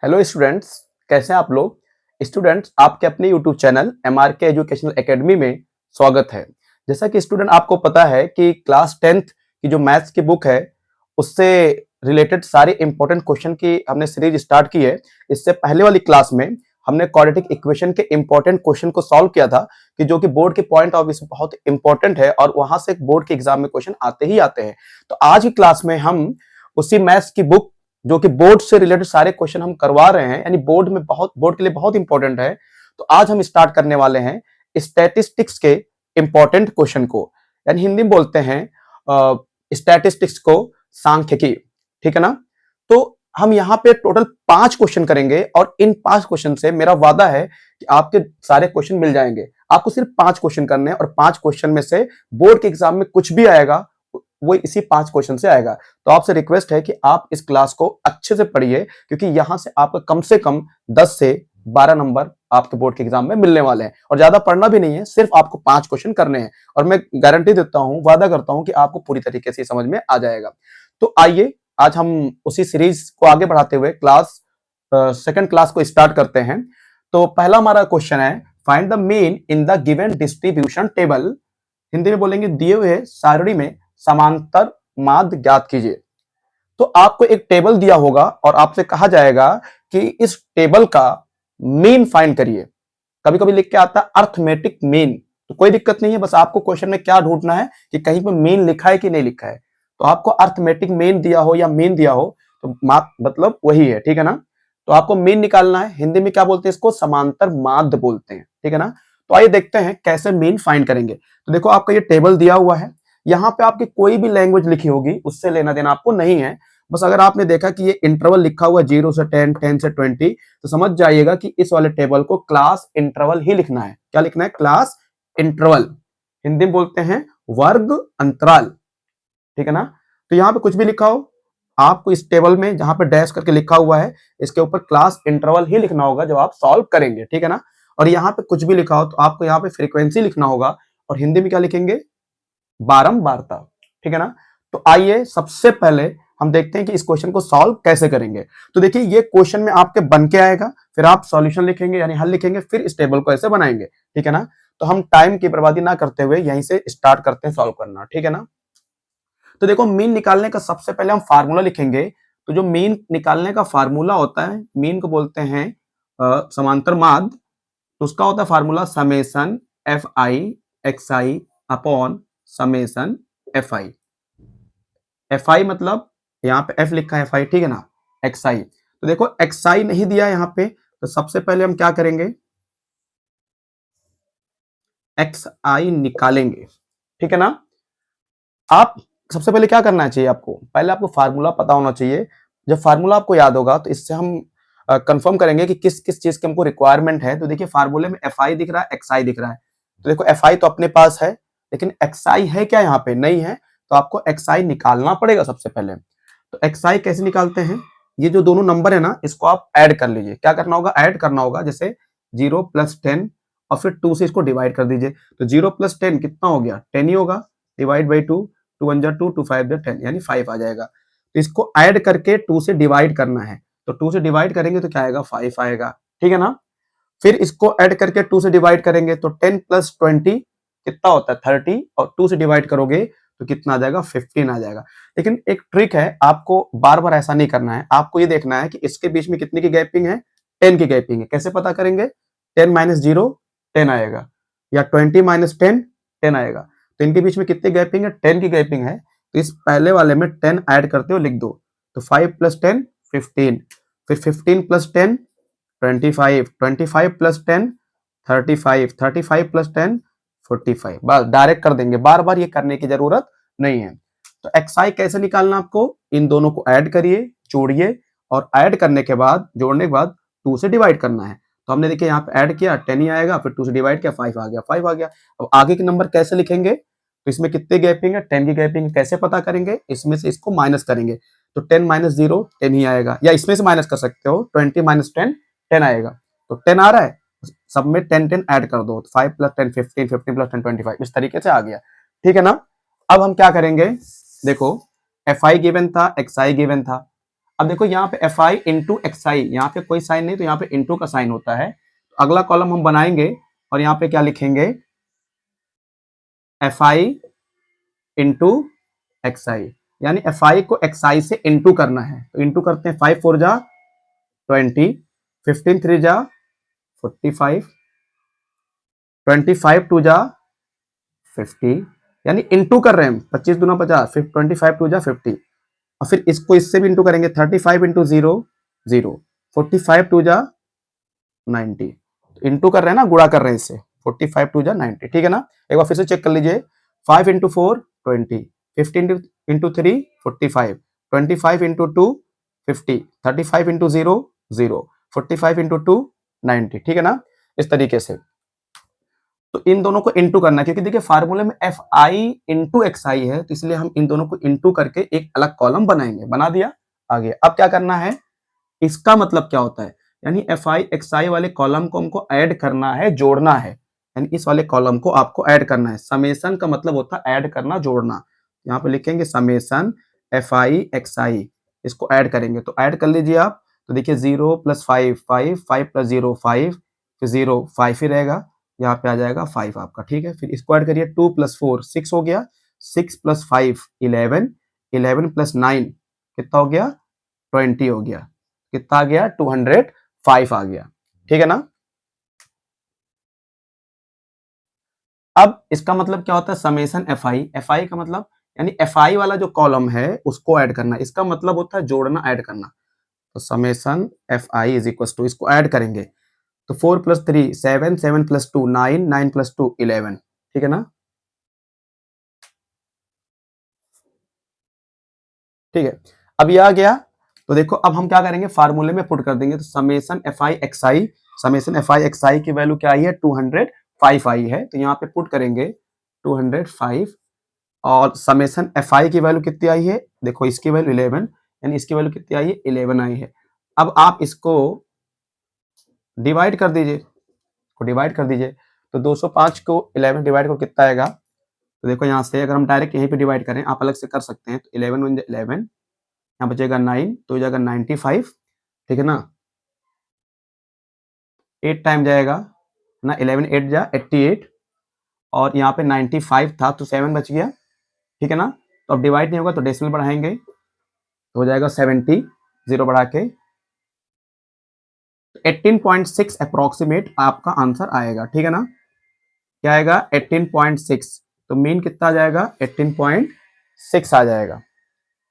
Hello students, कैसे हैं आप लोग। स्टूडेंट्स, आपके अपने YouTube channel MRK educational academy में स्वागत है। जैसा कि स्टूडेंट आपको पता है कि क्लास 10th की जो मैथ्स की बुक है उससे रिलेटेड सारे इंपॉर्टेंट क्वेश्चन की हमने सीरीज स्टार्ट की है। इससे पहले वाली क्लास में हमने क्वाड्रेटिक इक्वेशन के इंपॉर्टेंट क्वेश्चन को सॉल्व किया था कि जो कि बोर्ड के पॉइंट ऑफ व्यू से बहुत इंपॉर्टेंट है और वहां से बोर्ड के एग्जाम में क्वेश्चन आते ही आते हैं। तो आज की क्लास में हम उसी मैथ्स की बुक जो कि बोर्ड से रिलेटेड सारे क्वेश्चन हम करवा रहे हैं, यानी बोर्ड के लिए बहुत इंपॉर्टेंट है। तो आज हम स्टार्ट करने वाले हैं स्टैटिस्टिक्स के इंपॉर्टेंट क्वेश्चन को, यानी हिंदी में बोलते हैं स्टैटिस्टिक्स को सांख्यिकी। ठीक है ना। तो हम यहाँ पे टोटल 5 क्वेश्चन करेंगे और इन 5 क्वेश्चन से मेरा वादा है कि आपके सारे क्वेश्चन मिल जाएंगे। आपको सिर्फ 5 क्वेश्चन करने हैं और 5 क्वेश्चन में से बोर्ड के एग्जाम में कुछ भी आएगा वो इसी 5 क्वेश्चन से आएगा। तो आपसे रिक्वेस्ट है कि आप इस क्लास को अच्छे से पढ़िए, क्योंकि यहां से आपका कम से कम 10 से 12 नंबर आपके बोर्ड के एग्जाम में मिलने वाले हैं। और ज्यादा पढ़ना भी नहीं है, सिर्फ आपको 5 क्वेश्चन करने हैं और मैं गारंटी देता हूं, वादा करता हूं कि आपको पूरी तरीके से समझ में आ जाएगा। तो आइए आज हम उसी सीरीज को आगे बढ़ाते हुए सेकंड क्लास को स्टार्ट करते हैं। तो पहला हमारा क्वेश्चन है, find the mean in the given distribution table. Hindi में बोलेंगे दिए हुए सारणी में समांतर माध्य ज्ञात कीजिए। तो आपको एक टेबल दिया होगा और आपसे कहा जाएगा कि इस टेबल का मीन फाइंड करिए। कभी कभी लिख के आता है अर्थमेटिक मीन, तो कोई दिक्कत नहीं है, बस आपको क्वेश्चन में क्या ढूंढना है कि कहीं पर मीन लिखा है कि नहीं लिखा है। तो आपको अर्थमेटिक मीन दिया हो या मीन दिया हो तो मतलब वही है। ठीक है ना। तो आपको मीन निकालना है। हिंदी में क्या बोलते हैं इसको? समांतर माध्य बोलते हैं। ठीक है ना। तो आइए देखते हैं कैसे मीन फाइंड करेंगे। तो देखो आपका ये टेबल दिया हुआ है, यहाँ पे आपकी कोई भी लैंग्वेज लिखी होगी उससे लेना देना आपको नहीं है। बस अगर आपने देखा कि ये इंटरवल लिखा हुआ है 0 से 10, 10 से 20, तो समझ जाइएगा कि इस वाले टेबल को क्लास इंटरवल ही लिखना है। क्या लिखना है? Class interval. हिंदी में बोलते हैं वर्ग अंतराल। ठीक है ना। तो यहाँ पे कुछ भी लिखा हो, आपको इस टेबल में जहां पे डैश करके लिखा हुआ है इसके ऊपर क्लास इंटरवल ही लिखना होगा जब आप सॉल्व करेंगे। ठीक है ना। और यहाँ पे कुछ भी लिखा हो तो आपको यहाँ पे फ्रीक्वेंसी लिखना होगा और हिंदी में क्या लिखेंगे? बारंबारता। ठीक है ना। तो आइए सबसे पहले हम देखते हैं कि इस क्वेश्चन को सॉल्व कैसे करेंगे। तो देखिए ये क्वेश्चन में आपके बन के आएगा, फिर आप सॉल्यूशन लिखेंगे यानी हल लिखेंगे, फिर इस टेबल को ऐसे बनाएंगे। ठीक है ना। तो हम टाइम की बर्बादी ना करते हुए यहीं से स्टार्ट करते हैं सॉल्व करना। ठीक है ना। तो देखो मीन निकालने का सबसे पहले हम फार्मूला लिखेंगे। तो जो मीन निकालने का फार्मूला होता है, मीन को बोलते हैं समांतर माध्य। तो उसका होता है formula summation F I X I upon summation F I. F I मतलब यहाँ पे एफ लिखा है एफ आई, ठीक है ना, एक्स आई। तो देखो एक्स आई नहीं दिया यहाँ पे, तो सबसे पहले हम क्या करेंगे? एक्स आई निकालेंगे। ठीक है ना। आप सबसे पहले क्या करना चाहिए? आपको पहले आपको फार्मूला पता होना चाहिए। जब फार्मूला आपको याद होगा तो इससे हम कंफर्म करेंगे कि किस किस चीज की हमको रिक्वायरमेंट है। तो देखिए फार्मूले में एफ आई दिख रहा है, एक्स आई दिख रहा है। तो देखो एफ आई तो अपने पास है, लेकिन एक्स आई है क्या? यहाँ पे नहीं है। तो आपको एक्स आई निकालना पड़ेगा सबसे पहले। तो एक्स आई कैसे निकालते हैं? ये जो दोनों नंबर है ना, इसको आप ऐड कर लीजिए। क्या करना होगा? ऐड करना होगा। जैसे 0 + 10 और फिर 2 से इसको डिवाइड कर दीजिए। तो 0 + 10 कितना हो गया? 10 ही होगा। डिवाइड बाई 2, 2 1 2, 2 5 10, यानी 5 आ जाएगा। तो इसको ऐड करके 2 से डिवाइड करना है। तो 2 से डिवाइड करेंगे तो क्या आएगा? 5 आएगा। ठीक है ना। फिर इसको ऐड करके 2 से डिवाइड करेंगे तो 10 + 20 कितना होता है? 30, और 2 से डिवाइड करोगे तो कितना आ जाएगा? 15 आ जाएगा। लेकिन एक ट्रिक है, आपको बार बार ऐसा नहीं करना है। आपको ये देखना है कि इसके बीच में कितने की गैपिंग है? 10 की गैपिंग है। कैसे पता करेंगे? 10 - 0 10 आएगा, या 20 - 10 10 आएगा। तो इनके बीच में कितनी गैपिंग है? 10 की गैपिंग है। तो इस पहले वाले में 10 ऐड करते हो, लिख दो। तो 5 + 10 15, फिर 15 + 10 25, 25 + 10 35, 35 + 10 45। बस डायरेक्ट कर देंगे, बार बार ये करने की जरूरत नहीं है। तो एक्स आई कैसे निकालना? आपको इन दोनों को ऐड करिए, जोड़िए, और ऐड करने के बाद, जोड़ने के बाद 2 से डिवाइड करना है। तो हमने देखिए यहाँ पे ऐड किया 10 ही आएगा, फिर 2 से डिवाइड किया 5 आ गया, 5 आ गया। अब आगे के नंबर कैसे लिखेंगे? तो इसमें कितने गैपिंग है? 10 की गैपिंग। कैसे पता करेंगे? इसमें से इसको माइनस करेंगे। तो 10 - 0 10 ही आएगा, या इसमें से माइनस कर सकते हो। 20 - 10 10 आएगा। तो 10 आ रहा है, सब में 10 10 ऐड कर दो। 5 + 10 15, 15 + 10 25, इस तरीके से आ गया। ठीक है ना। अब हम क्या करेंगे? देखो एफ आई गिवन था, एक्स आई गिवन था। अब देखो यहाँ पे एफ आई इंटू एक्स आई, यहाँ पे कोई साइन नहीं तो यहाँ पे इंटू का साइन होता है। तो अगला कॉलम हम बनाएंगे और यहाँ पे क्या लिखेंगे, एफ आई इंटू एक्स आई, यानी एफ आई को एक्स आई से इंटू करना है। तो इंटू करते हैं, 5 4 जा 20, 15 3 जा 45, 25 2 जा 50, यानी इंटू कर रहे हैं, 25 दूना 50, 25 2 जा 50, और फिर इसको इससे भी इंटू करेंगे, 35 इंटू 0 0, 45 2 जा 90, इंटू कर रहे हैं ना, गुणा कर रहे हैं इससे, 45 2 जा 90, ठीक है ना। एक बार फिर से चेक कर लीजिए, 5 into 4 20, 15 into 3 45, 25 into 2 50, 35 into 0 0, 45 into 2 90, ठीक है ना, इस तरीके से। तो इन दोनों को इंटू करना है, क्योंकि देखिए फार्मूले में एफ आई इंटू एक्स आई है, तो इसलिए हम इन दोनों को इंटू करके एक अलग कॉलम बनाएंगे। बना दिया, आगे अब क्या करना है, इसका मतलब क्या होता है, यानी एफ आई एक्स आई वाले कॉलम को हमको ऐड करना है, जोड़ना है, यानी इस वाले कॉलम को आपको ऐड करना है। समेसन का मतलब होता है ऐड करना, जोड़ना। यहाँ पे लिखेंगे समेसन एफ आई एक्स आई, इसको ऐड करेंगे, तो ऐड कर लीजिए आप। तो देखिए 0 + 5 5, 5 + 0 5, फिर 0 5 ही रहेगा, यहाँ पे आ जाएगा 5 आपका, ठीक है। फिर इसको ऐड करिए, 2 + 4 6 हो गया, 6 + 5 11, 11 + 9 कितना हो गया, 20 हो गया, कितना आ गया, 205 आ गया, ठीक है ना। अब इसका मतलब क्या होता है, समेसन एफ आई का मतलब यानी एफ आई वाला जो कॉलम है उसको ऐड करना, इसका मतलब होता है जोड़ना, ऐड करना। तो summation F I is equal to, इसको ऐड करेंगे, तो 4 + 3 7, 7 + 2 9, 9 + 2 11, ठीक है ना, ठीक है। अब ये आ गया, तो देखो अब हम क्या करेंगे, फार्मूले में पुट कर देंगे। तो summation F I X I, summation F I X I की वैल्यू क्या आई है, 205 आई है, तो यहाँ पे पुट करेंगे 205, और समेसन एफ आई की वैल्यू कितनी आई है, देखो इसकी वैल्यू 11, यानी इसकी वैल्यू कितनी आई है, 11 आई है। अब आप इसको डिवाइड कर दीजिए, डिवाइड कर दीजिए, तो 205 को 11 डिवाइड करो कितना आएगा, तो देखो यहाँ से अगर हम डायरेक्ट यहीं पे डिवाइड करें, आप अलग से कर सकते हैं, तो 11 × 11, यहाँ बचेगा 9, तो जाएगा 95, ठीक है ना, 8 टाइम जाएगा ना, 11 8 जा 88, और यहाँ पे 95 था तो 7 बच गया, ठीक है ना। तो अब डिवाइड नहीं होगा तो डेसिमल बढ़ाएंगे, तो हो जाएगा 70, 0 बढ़ा के 18.6 अप्रोक्सीमेट आपका आंसर आएगा, ठीक है ना। क्या आएगा, 18.6, तो मीन कितना आ जाएगा, 18.6 आ जाएगा,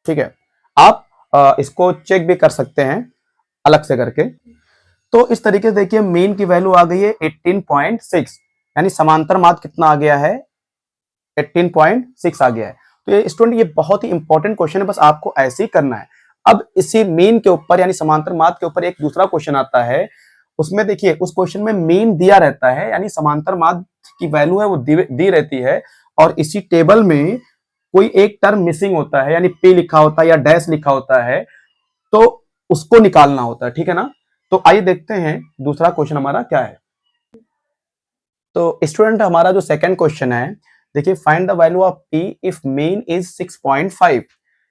ठीक है। आप इसको चेक भी कर सकते हैं अलग से करके। तो इस तरीके से देखिए मीन की वैल्यू आ गई है 18.6, यानी समांतर माध्य कितना आ गया है, 18.6 आ गया है। तो ये स्टूडेंट ये बहुत ही इंपॉर्टेंट क्वेश्चन है, बस आपको ऐसे ही करना है। अब इसी मीन के ऊपर यानी समांतर माध्य के ऊपर एक दूसरा क्वेश्चन आता है, उसमें देखिए उस क्वेश्चन में मीन दिया रहता है, यानी समांतर माध्य की वैल्यू है वो दी रहती है, और इसी टेबल में कोई एक टर्म मिसिंग होता है, यानी पी लिखा होता है या डैश लिखा होता है, तो उसको निकालना होता है, ठीक है ना। तो आइए देखते हैं दूसरा क्वेश्चन हमारा क्या है। तो स्टूडेंट हमारा जो सेकंड क्वेश्चन है, देखिए find the value of p if mean is 6.5,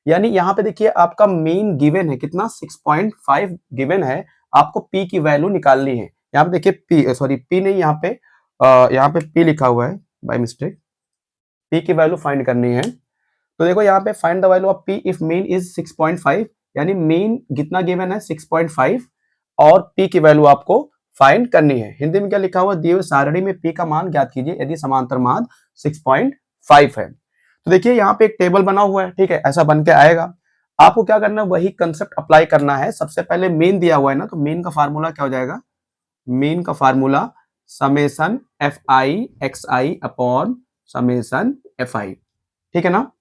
यानी यहाँ पे देखिए आपका मीन गिवन है कितना, 6.5 गिवन है, आपको p की वैल्यू निकालनी है। यहाँ पे देखिए p, सॉरी p नहीं, यहाँ पे p लिखा हुआ है बाय मिस्टेक, p की वैल्यू फाइंड करनी है। तो देखो यहाँ पे find the value of p if mean is 6.5, यानी मीन कितना गिवन है 6.5, और p की वैल्यू आपको फाइंड करनी है। हिंदी में क्या लिखा हुआ, दिए हुए सारणी में p का मान ज्ञात कीजिए यदि समांतर मान 6.5 है। तो देखिए यहाँ पे एक टेबल बना हुआ है, ठीक है, ऐसा बन के आएगा। आपको क्या करना है, वही कंसेप्ट अप्लाई करना है। सबसे पहले मीन दिया हुआ है ना, तो मीन का फार्मूला क्या हो जाएगा, मीन का formula summation F I X I upon summation F आई, ठीक है ना।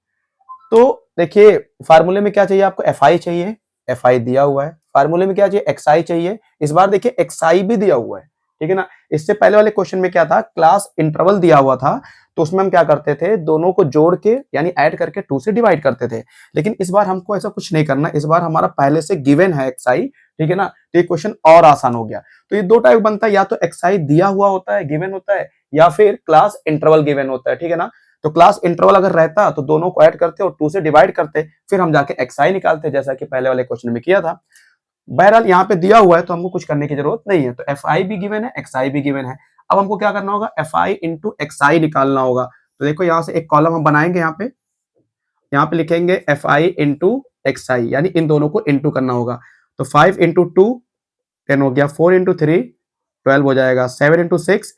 तो देखिए फार्मूले में क्या चाहिए आपको, एफ आई चाहिए, एफ आई दिया हुआ है। फार्मूले में क्या चाहिए, एक्स आई चाहिए, इस बार देखिए एक्स आई भी दिया हुआ है, ठीक है ना। इससे पहले वाले क्वेश्चन में क्या था, क्लास इंटरवल दिया हुआ था, तो उसमें हम क्या करते थे, दोनों को जोड़ के यानी ऐड करके 2 से डिवाइड करते थे। लेकिन इस बार हमको ऐसा कुछ नहीं करना, इस बार हमारा पहले से गिवन है एक्स आई, ठीक है ना, तो ये क्वेश्चन और आसान हो गया। तो ये दो टाइप बनता है, या तो एक्स आई दिया हुआ होता है, गिवन होता है, या फिर क्लास इंटरवल गिवन होता है, ठीक है ना। तो क्लास इंटरवल अगर रहता तो दोनों को ऐड करते और 2 से डिवाइड करते, फिर हम जाके xi निकालते, जैसा कि पहले वाले क्वेश्चन में किया था। बहरहाल यहाँ पे दिया हुआ है तो हमको कुछ करने की जरूरत नहीं है। तो fi भी गिवन है, xi भी गिवन है। अब हमको क्या करना होगा, fi इंटू xi निकालना होगा। तो देखो यहाँ से एक कॉलम हम बनाएंगे, यहाँ पे लिखेंगे fi इंटू xi, यानी इन दोनों को इंटू करना होगा। तो 5 इंटू 2 10 हो गया, 4 इंटू 3 12 हो जाएगा, 7 इंटू 6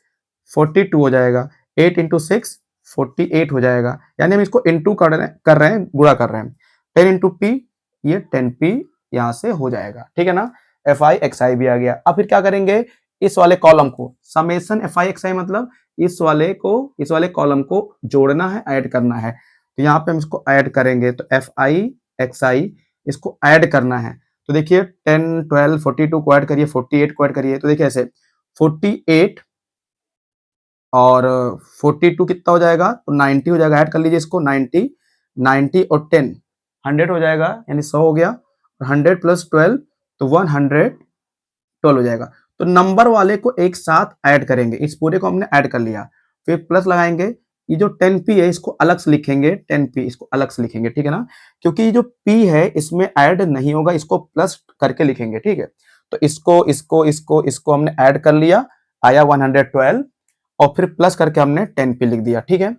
42 हो जाएगा, 8 इंटू 6 48 हो जाएगा, यानी हम इसको इंटू कर रहे हैं, गुणा कर रहे हैं। 10 इंटू पी, ये 10p यहाँ से हो जाएगा, ठीक है ना। fi xi भी आ गया। अब फिर क्या करेंगे, इस वाले कॉलम को समेशन fi xi मतलब इस वाले कॉलम को जोड़ना है, ऐड करना है। तो यहाँ पे हम इसको ऐड करेंगे, तो fi xi इसको ऐड करना है। तो देखिए 10 12 42 को ऐड करिए, 48 को ऐड करिए। तो देखिए ऐसे 48 और 42 कितना हो जाएगा, तो 90 हो जाएगा। ऐड कर लीजिए इसको, 90 और 10 100 हो जाएगा, यानी 100 हो गया। 100 प्लस 12 तो 112 हो जाएगा। तो नंबर वाले को एक साथ ऐड करेंगे, इस पूरे को हमने ऐड कर लिया, फिर प्लस लगाएंगे। ये जो 10p है इसको अलग से लिखेंगे, 10p इसको अलग से लिखेंगे, ठीक है ना, क्योंकि ये जो p है इसमें ऐड नहीं होगा, इसको प्लस करके लिखेंगे, ठीक है। तो इसको हमने ऐड कर लिया, आया 112, और फिर प्लस करके हमने 10p लिख दिया, ठीक है।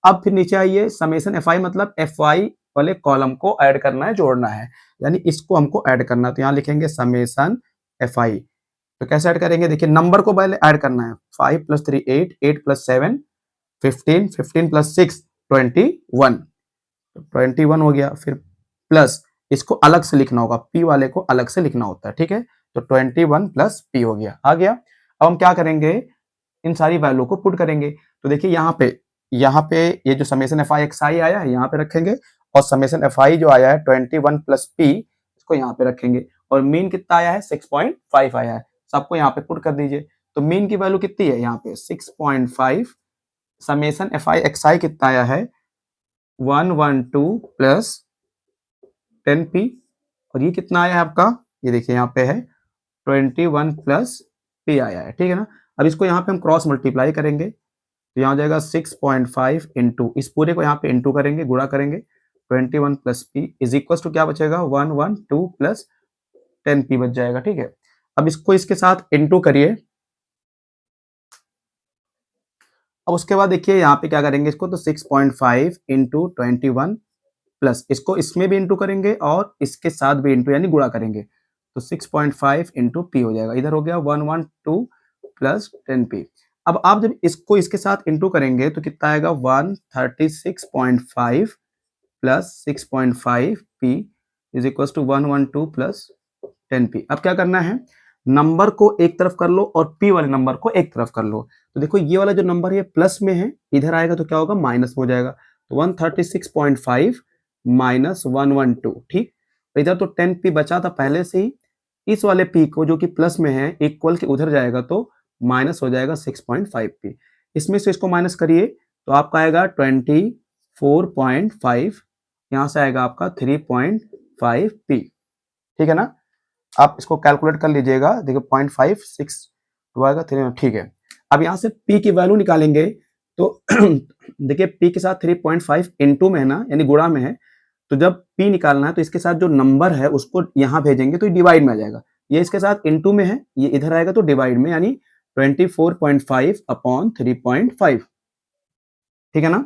अब फिर नीचे आइए, समेशन fi मतलब fi वाले कॉलम को ऐड करना है, जोड़ना है, यानी इसको हमको ऐड करना है। तो यहाँ लिखेंगे समेशन fi। तो कैसे ऐड करेंगे, देखिए नंबर को पहले ऐड करना है। 5 प्लस 3 8, 8 प्लस 7 15, 15 प्लस 6 21, 21 हो गया। फिर प्लस इसको अलग से लिखना होगा, p वाले को अलग से लिखना होता है, ठीक है। तो 21 प्लस p हो गया, आ गया। अब हम क्या करेंगे, इन सारी वैल्यू को पुट करेंगे। तो देखिए यहाँ पे ये जो समेशन fi xi आया है यहाँ पे रखेंगे, और समेशन fi जो आया है 21 प्लस p इसको यहाँ पे रखेंगे, और मीन कितना आया है 6.5 आया है, सबको यहाँ पे पुट कर दीजिए। तो मीन की वैल्यू कितनी है यहाँ पे 6.5, समेशन fi xi कितना आया है 112 प्लस 10p, और ये कितना आया है आपका, ये देखिए यहाँ पे है 21 प्लस p आया है, ठीक है ना। अब इसको यहाँ पे हम क्रॉस मल्टीप्लाई करेंगे, तो यहाँ हो जाएगा 6.5 इंटू, इस पूरे को यहाँ पे इंटू करेंगे, गुणा करेंगे, 21 plus p is equal to क्या बचेगा 112 प्लस 10p बच जाएगा, ठीक है। अब इसको इसके साथ इंटू करिए। अब उसके बाद देखिए यहाँ पे क्या करेंगे इसको, तो 6.5 इंटू 21 प्लस इसको इसमें भी इंटू करेंगे और इसके साथ भी इंटू, यानी गुणा करेंगे। तो 6.5 इंटू पी हो जाएगा, इधर हो गया 112 प्लस 10p। अब आप जब इसको इसके साथ इंटू करेंगे तो कितना आएगा 136.5 plus 6.5p is equal to 112 plus 10p। अब क्या करना है, नंबर को एक तरफ कर लो और p वाले नंबर को एक तरफ कर लो। तो देखो ये वाला जो नंबर है प्लस में है, इधर आएगा तो क्या होगा माइनस में हो जाएगा। तो 136.5 माइनस 112, ठीक। इधर तो 10p बचा था पहले से ही, इस वाले p को जो कि प्लस में है इक्वल के उधर जाएगा तो माइनस हो जाएगा 6.5p। इसमें से इसको माइनस करिए तो आपका आएगा 24.5, यहाँ से आएगा आपका 3.5p, ठीक है ना। आप इसको कैलकुलेट कर लीजिएगा, देखिए 0.56 आएगा 3, ठीक है। अब यहाँ से p की वैल्यू निकालेंगे, तो देखिए p के साथ 3.5 इंटू में है ना, यानी गुणा में है। तो जब p निकालना है तो इसके साथ जो नंबर है उसको यहाँ भेजेंगे तो डिवाइड में आ जाएगा। ये इसके साथ इंटू में है, ये इधर आएगा तो डिवाइड में, यानी 24.5 अपॉन 3.5, ठीक है ना।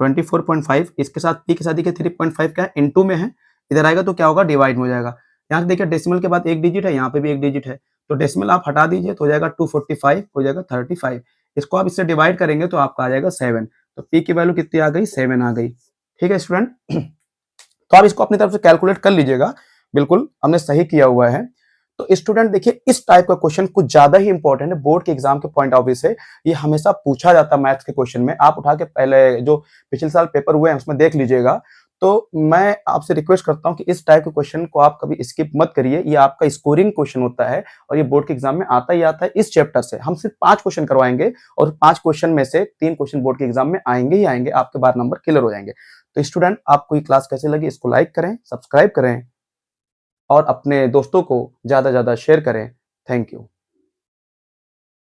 24.5 इसके साथ p के साथ देखिए 3.5 क्या है इंटू में है, इधर आएगा तो क्या होगा डिवाइड में हो जाएगा। यहाँ से देखिए डेसिमल के बाद एक डिजिट है, यहाँ पे भी एक डिजिट है, तो डेसिमल आप हटा दीजिए तो हो जाएगा 245, हो जाएगा 35। इसको आप इससे डिवाइड करेंगे तो आपका आ जाएगा 7। तो p की वैल्यू कितनी आ गई 7 आ गई, ठीक है स्टूडेंट। तो आप इसको अपनी तरफ से कैलकुलेट कर लीजिएगा, बिल्कुल हमने सही किया हुआ है। तो स्टूडेंट देखिए इस टाइप का क्वेश्चन कुछ ज्यादा ही इंपॉर्टेंट है बोर्ड के एग्जाम के पॉइंट ऑफ व्यू से, ये हमेशा पूछा जाता है मैथ्स के क्वेश्चन में। आप उठा के पहले जो पिछले साल पेपर हुए हैं उसमें देख लीजिएगा। तो मैं आपसे रिक्वेस्ट करता हूं कि इस टाइप के क्वेश्चन को आप कभी स्किप मत करिए, ये आपका स्कोरिंग क्वेश्चन होता है और ये बोर्ड के एग्जाम में आता ही आता है। इस चैप्टर से हम सिर्फ 5 क्वेश्चन करवाएंगे और 5 क्वेश्चन में से 3 क्वेश्चन बोर्ड के एग्जाम में आएंगे ही आएंगे, आपके 12 नंबर क्लियर हो जाएंगे। तो स्टूडेंट आपको ये क्लास कैसे लगी, इसको लाइक करें, सब्सक्राइब करें और अपने दोस्तों को ज्यादा से ज्यादा शेयर करें। Thank you.